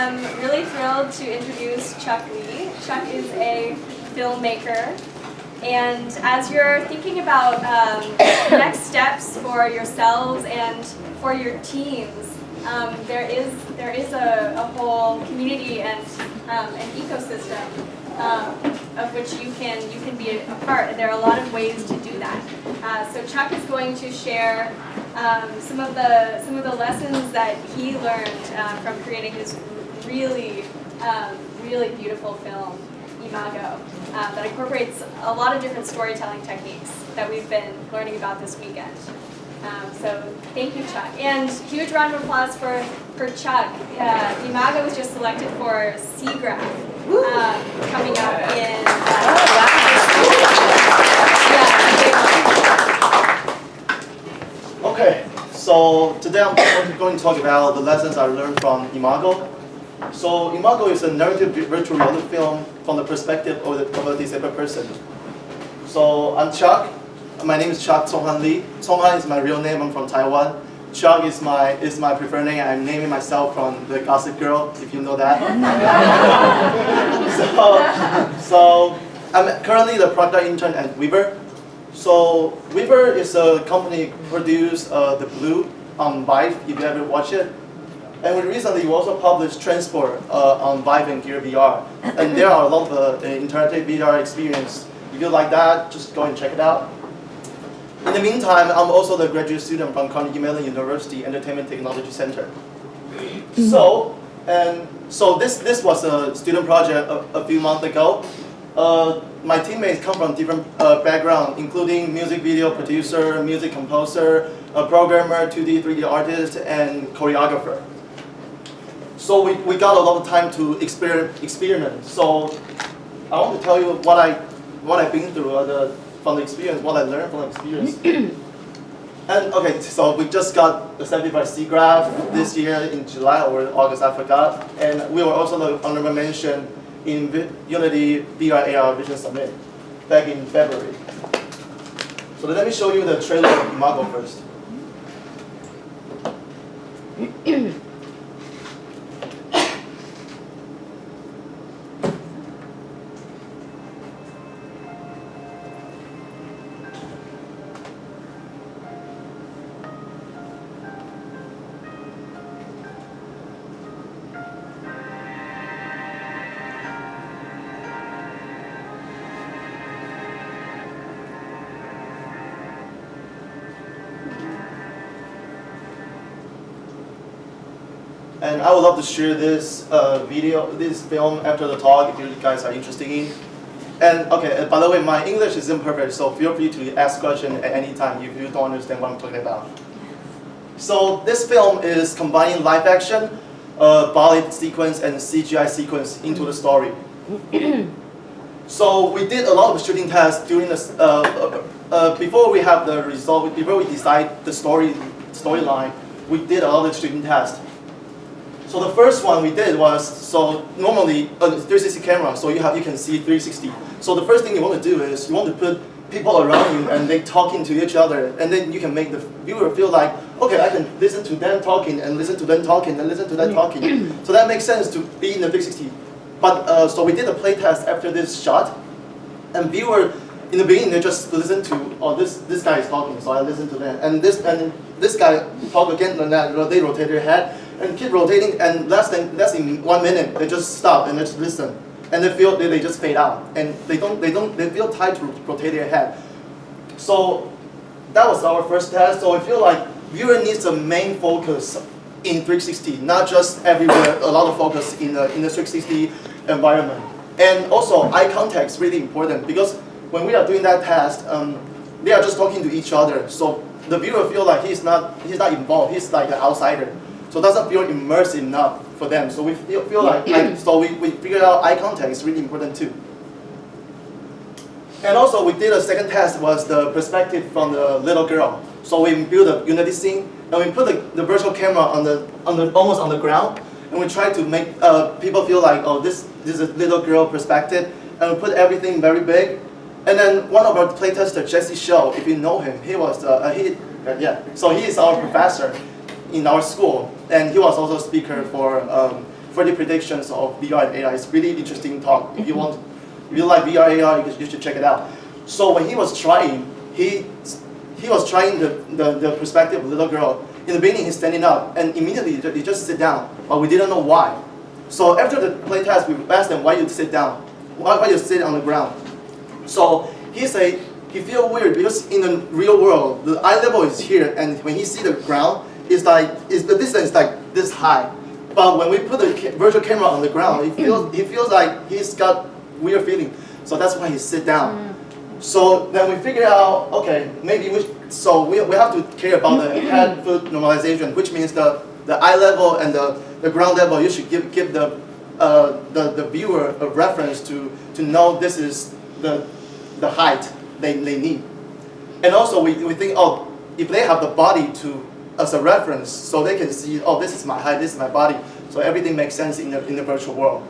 am really thrilled to introduce Chuck Lee. Chuck is a filmmaker, and as you're thinking about next steps for yourselves and for your teams, there is a whole community and an ecosystem of which you can be a part, and there are a lot of ways to do that. So Chuck is going to share some of the lessons that he learned from creating his really beautiful film, Imago, that incorporates a lot of different storytelling techniques that we've been learning about this weekend. So thank you, Chuck. And huge round of applause for Chuck. Imago was just selected for SEAGRAPH coming up in... Okay, so today I'm going to talk about the lessons I learned from Imago. So Imago is a narrative virtual reality film from the perspective of a disabled person. So I'm Chuck. My name is Chuck Tsung-Han Lee. Tsung-Han is my real name. I'm from Taiwan. Chuck is my preferred name. I'm naming myself from the Gossip Girl, if you know that. so I'm currently the product intern at Weaver. So Weaver is a company produced The Blue on Vive, if you ever watch it. And we recently also published Transport on Vive and Gear VR. And there are a lot of interactive VR experience. If you like that, just go and check it out. In the meantime, I'm also the graduate student from Carnegie Mellon University Entertainment Technology Center. So this was a student project a few months ago. My teammates come from different backgrounds, including music video producer, music composer, a programmer, 2D, 3D artist, and choreographer. So we got a lot of time to experiment. So I want to tell you what I've been through from the experience, what I learned from the experience. And okay, so we just got accepted by SEAGRAPH this year in July or August, I forgot. And we were also the honorable mention in Unity VR AR Vision Summit back in February. So let me show you the trailer of Imago first. And I would love to share this this film after the talk if you guys are interested in. And okay, by the way, my English isn't perfect, so feel free to ask questions at any time if you don't understand what I'm talking about. So this film is combining live action, ballet sequence, and CGI sequence into the story. So we did a lot of shooting tests during this before we have the result. Before we decide the storyline, we did a lot of shooting tests. So the first one we did was, so normally a 360 camera, so you can see 360. So the first thing you want to do is you want to put people around you and they talking to each other, and then you can make the viewer feel like, okay, I can listen to them talking and listen to them talking and listen to them talking. So that makes sense to be in the 360. But so we did a play test after this shot, and viewer in the beginning they just listen to, oh, this guy is talking, so I listen to them, and this guy talk again, and then they rotate their head and keep rotating, and less than 1 minute they just stop and they just listen, and they just fade out, and they feel tired to rotate their head. So that was our first test. So I feel like viewer needs a main focus in 360, not just everywhere. A lot of focus in the 360 environment, and also eye contact is really important, because when we are doing that test, they are just talking to each other. So the viewer feel like he's not involved. He's like an outsider. So it doesn't feel immersed enough for them. So we feel like, so we figured out eye contact is really important too. And also we did a second test, was the perspective from the little girl. So we built a Unity scene, and we put the virtual camera almost on the ground, and we tried to make people feel like, oh, this is a little girl perspective, and we put everything very big. And then one of our playtesters, Jesse Show, if you know him, he was so he is our professor in our school, and he was also a speaker for further predictions of VR and AR. It's really interesting talk. If you like VR AR, you should check it out. So when he was trying, he was trying the perspective of the little girl. In the beginning, he's standing up, and immediately he just sit down, but we didn't know why. So after the play test, we asked them, why you sit down? Why you sit on the ground? So he said he feel weird because in the real world, the eye level is here, and when he see the ground, the distance is like this high. But when we put the virtual camera on the ground, he feels like he's got weird feeling. So that's why he sit down. So then we figured out, okay, maybe we have to care about the head-foot normalization, which means the eye level and the ground level. You should give the viewer a reference to know this is the height they need. And also we think, oh, if they have the body as a reference, so they can see, oh, this is my height, this is my body, so everything makes sense in the virtual world.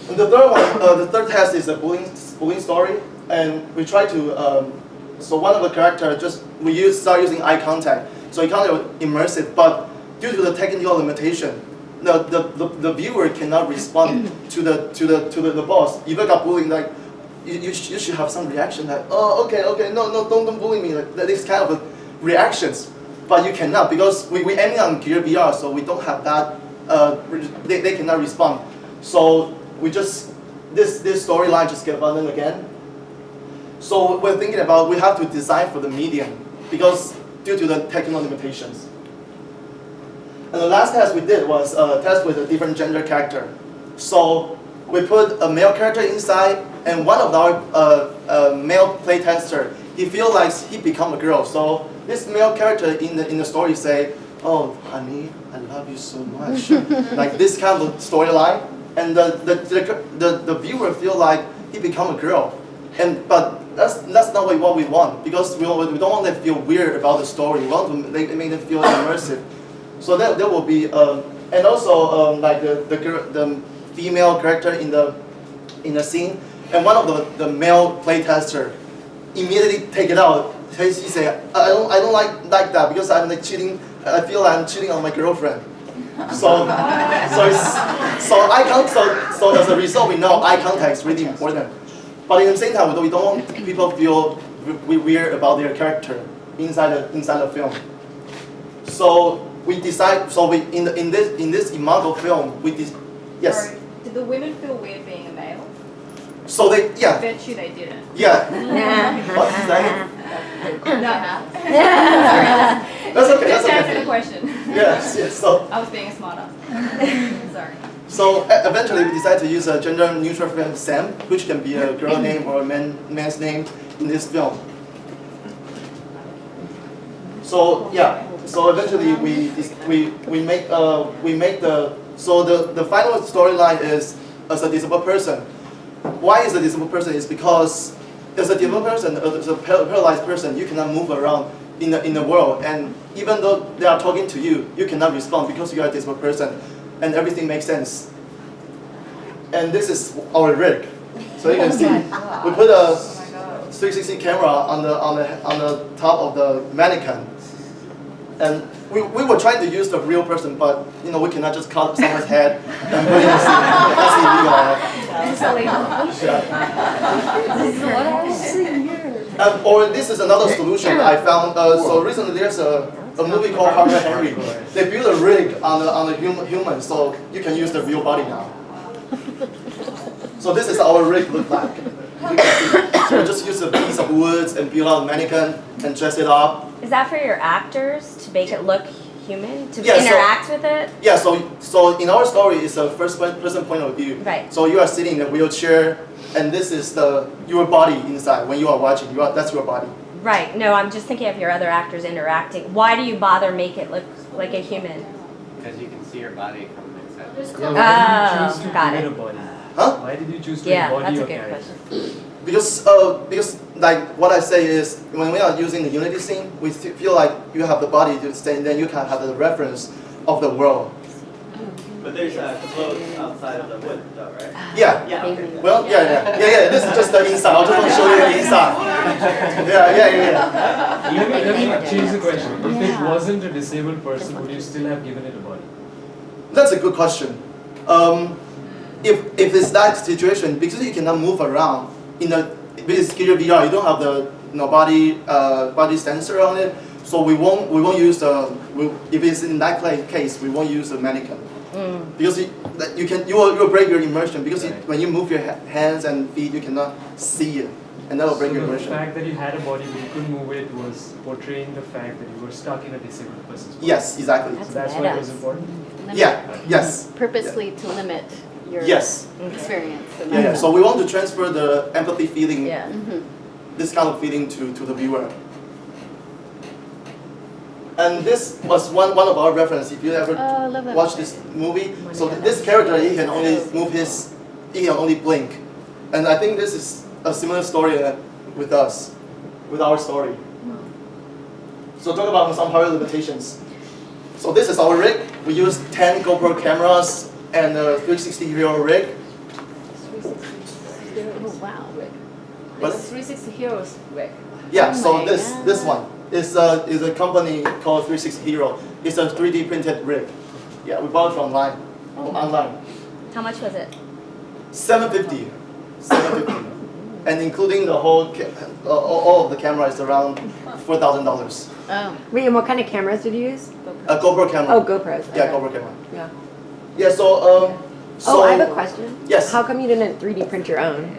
And the third one, the third test is a bullying story, and we try to. So one of the characters start using eye contact, so it kind of immersive, but due to the technical limitation, the viewer cannot respond to the boss. If you got bullying, like you should have some reaction, like, oh, okay, no, don't bully me, like this kind of reactions, but you cannot because we aiming on Gear VR, so we don't have that. They cannot respond, so we just this storyline just get abandoned again. So we're thinking about we have to design for the medium because due to the technical limitations. And the last test we did was a test with a different gender character. So we put a male character inside, and one of our male playtester, he feels like he become a girl. So this male character in the story say, "Oh, honey, I love you so much," like this kind of storyline, and the viewer feel like he become a girl, but that's not what we want because we don't want them to feel weird about the story. We want to make them feel immersive. So there will be and also like the female character in the scene, and one of the male playtester immediately take it out. He say, I don't like that because I'm like cheating. I feel like I'm cheating on my girlfriend. So as a result, we know eye contact is really important. But at the same time, we don't want people to feel weird about their character inside the film. So we decide. So we in this Imago film, yes. Sorry, did the women feel weird being a male? So I bet you they didn't. Yeah. What's that? No. That's okay. Just answer the question. Yes. So I was being a smart ass. Sorry. So eventually we decided to use a gender-neutral film, Sam, which can be a girl name or a man's name in this film. So yeah. So eventually we make the final storyline is as a disabled person. Why is a disabled person? Is because as a disabled person, as a paralyzed person, you cannot move around in the world, and even though they are talking to you, you cannot respond because you are a disabled person, and everything makes sense. And this is our rig, so you can see we put a 360 camera on the top of the mannequin, and we were trying to use the real person, but we cannot just cut someone's head and put it in the scene. That's illegal. Or this is another solution I found. So recently there's a movie called Harvey Henry. They built a rig on a human, so you can use the real body now. So this is our rig look like. So we just use a piece of wood and build out a mannequin and dress it up. Is that for your actors to make it look human, to interact with it? Yeah. So in our story, it's a first-person point of view. Right. So you are sitting in a wheelchair, and this is your body inside. When you are watching, that's your body. Right. No, I'm just thinking of your other actors interacting. Why do you bother make it look like a human? Because you can see your body from inside. Oh, got it. Huh? Why did you choose to Yeah, embody that's a your good character? question. Because like what I say is when we are using the Unity scene, we feel like you have the body to stay, and then you can have the reference of the world. But there's clothes outside of the wood, though, right? Yeah. Yeah. Okay. Well, yeah. This is just the inside. I'll just want to show you the inside. Yeah. Let me change the question. If it wasn't a disabled person, would you still have given it a body? That's a good question. If it's that situation, because you cannot move around in a skater VR, you don't have the body sensor on it, so we won't use if it's in that case, we won't use a mannequin. Because you will break your immersion because when you move your hands and feet, you cannot see it, and that will break your immersion. The fact that you had a body but you couldn't move it was portraying the fact that you were stuck in a disabled person's body. Yes, exactly. So that's why it was important. Yes. Purposely to limit your Yes. experience. And Yeah. that's- So we want to transfer the empathy feeling, Yeah. this kind of feeling to the viewer. And this was one of our reference. If you ever Oh, I love that watch movie. this movie, so this character he can only move he can only blink, and I think this is a similar story with us, with our story. So talk about some hardware limitations. So this is our rig. We use 10 GoPro cameras and a 360 Hero rig. Oh, wow. But- It's 360 Heroes Rick. Yeah, Oh so my this God. one is a company called 360 Hero. It's a 3D printed rig. Yeah, we bought it from online. How much was it? 750. And including the whole, all of the camera is around $4,000. Oh. Wait, and what kind of cameras did you use? A GoPro camera. Oh, GoPros. Yeah, okay. GoPro camera. Yeah. Yeah, so I have a question. Yes. How come you didn't 3D print your own?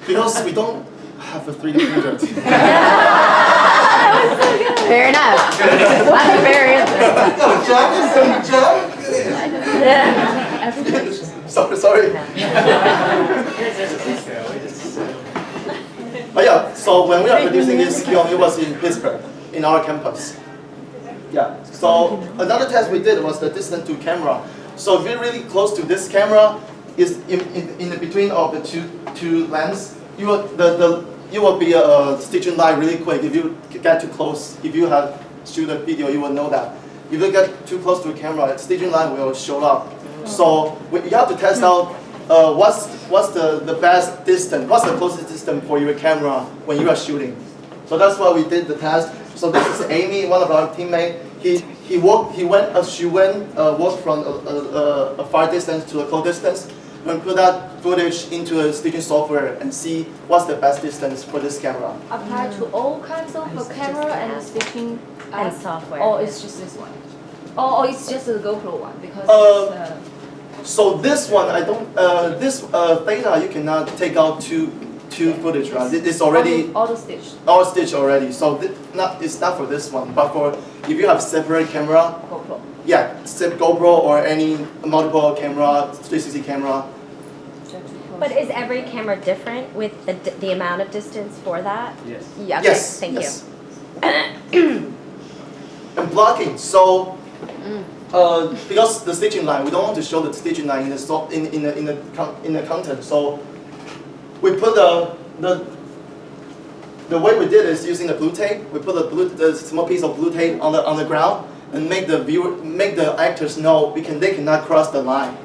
Because we don't have a 3D printer. Fair enough. That's a fair answer. Sorry. But yeah, so when we are producing this film, it was in Pittsburgh, in our campus. Yeah. So another test we did was the distance to camera. So if you're really close to this camera, is in the between of the two lens, you will be a stitching line really quick. If you get too close, if you have shoot a video, you will know that. If you get too close to a camera, stitching line will show up. So you have to test out what's the best distance, what's the closest distance for your camera when you are shooting. So that's why we did the test. So this is Amy, one of our teammates. She walked from a far distance to a close distance, and put that footage into a stitching software and see what's the best distance for this camera. Apply to all kinds of camera and stitching And software. Or it's just this one? Or it's just the GoPro one because So this one, I don't. This theta you cannot take out two footage, right? It's already auto stitched all stitched already. So it's not for this one, but for if you have separate camera, GoPro. yeah, GoPro or any multiple camera, 360 camera. But is every camera different with the amount of distance for that? Yes. Yeah. Okay, Yes. thank yes. you. And blocking. So because the stitching line, we don't want to show the stitching line in the content. So we put the way we did is using the blue tape. We put the small piece of blue tape on the ground and make the actors know they cannot cross the line.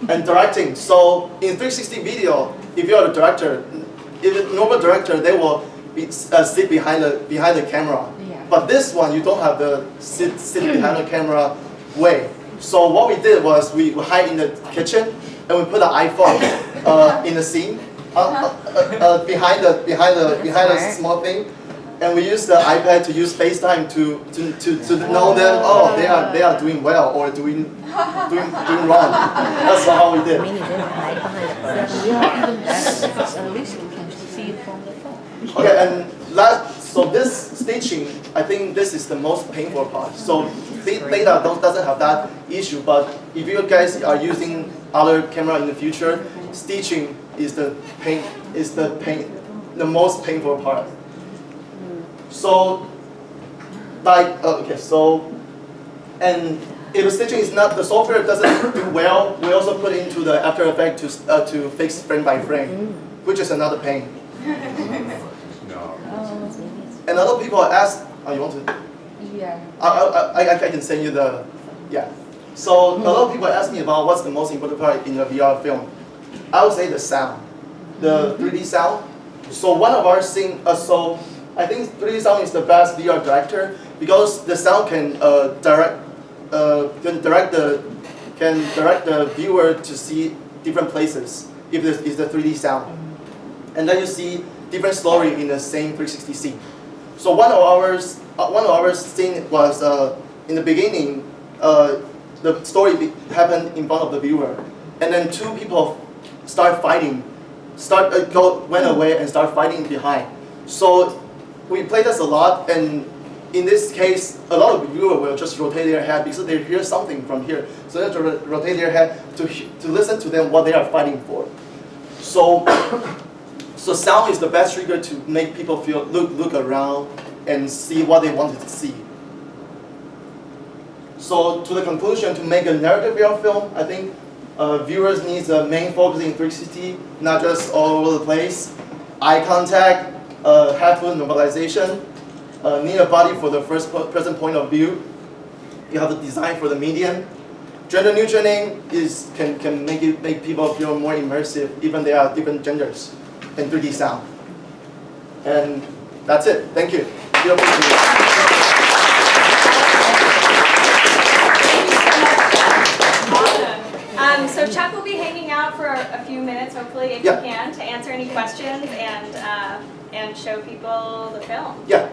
And directing. So in 360 video, if you're a director, if a normal director, they will sit behind the camera. Yeah. But this one, you don't have the sit behind the camera way. So what we did was we hide in the kitchen and we put an iPhone in the scene behind the small thing, and we use the iPad to use FaceTime to know them. Oh, they are doing well or doing wrong. That's how we did. We need to hide behind the At least we can see it from the phone. Okay, and so this stitching, I think this is the most painful part. So Theta doesn't have that issue, but if you guys are using other camera in the future, stitching is the most painful part. So, and if the stitching is not, the software doesn't do well, we also put into the After Effects to fix frame by frame, which is another pain. And a lot of people ask, oh, you want to? Yeah. I can send you the, yeah. So a lot of people ask me about what's the most important part in a VR film. I would say the sound, the 3D sound. So one of our I think 3D sound is the best VR director because the sound can direct the viewer to see different places if it's the 3D sound, and then you see different story in the same 360 scene. So one of our scene was in the beginning. The story happened in front of the viewer, and then two people start fighting, went away and start fighting behind. So we played this a lot, and in this case, a lot of viewers will just rotate their head because they hear something from here. So they have to rotate their head to listen to them what they are fighting for. So, so sound is the best trigger to make people look around and see what they wanted to see. So to the conclusion, to make a narrative film, I think viewers need a main focus in 360, not just all over the place. Eye contact, headphone normalization, need a body for the first person point of view. You have the design for the medium. Gender neutraling can make people feel more immersive, even they are different genders, and 3D sound. And that's it. Thank you. So Chuck will be hanging out for a few minutes, hopefully, if you can, to answer any questions and show people the film. Yeah.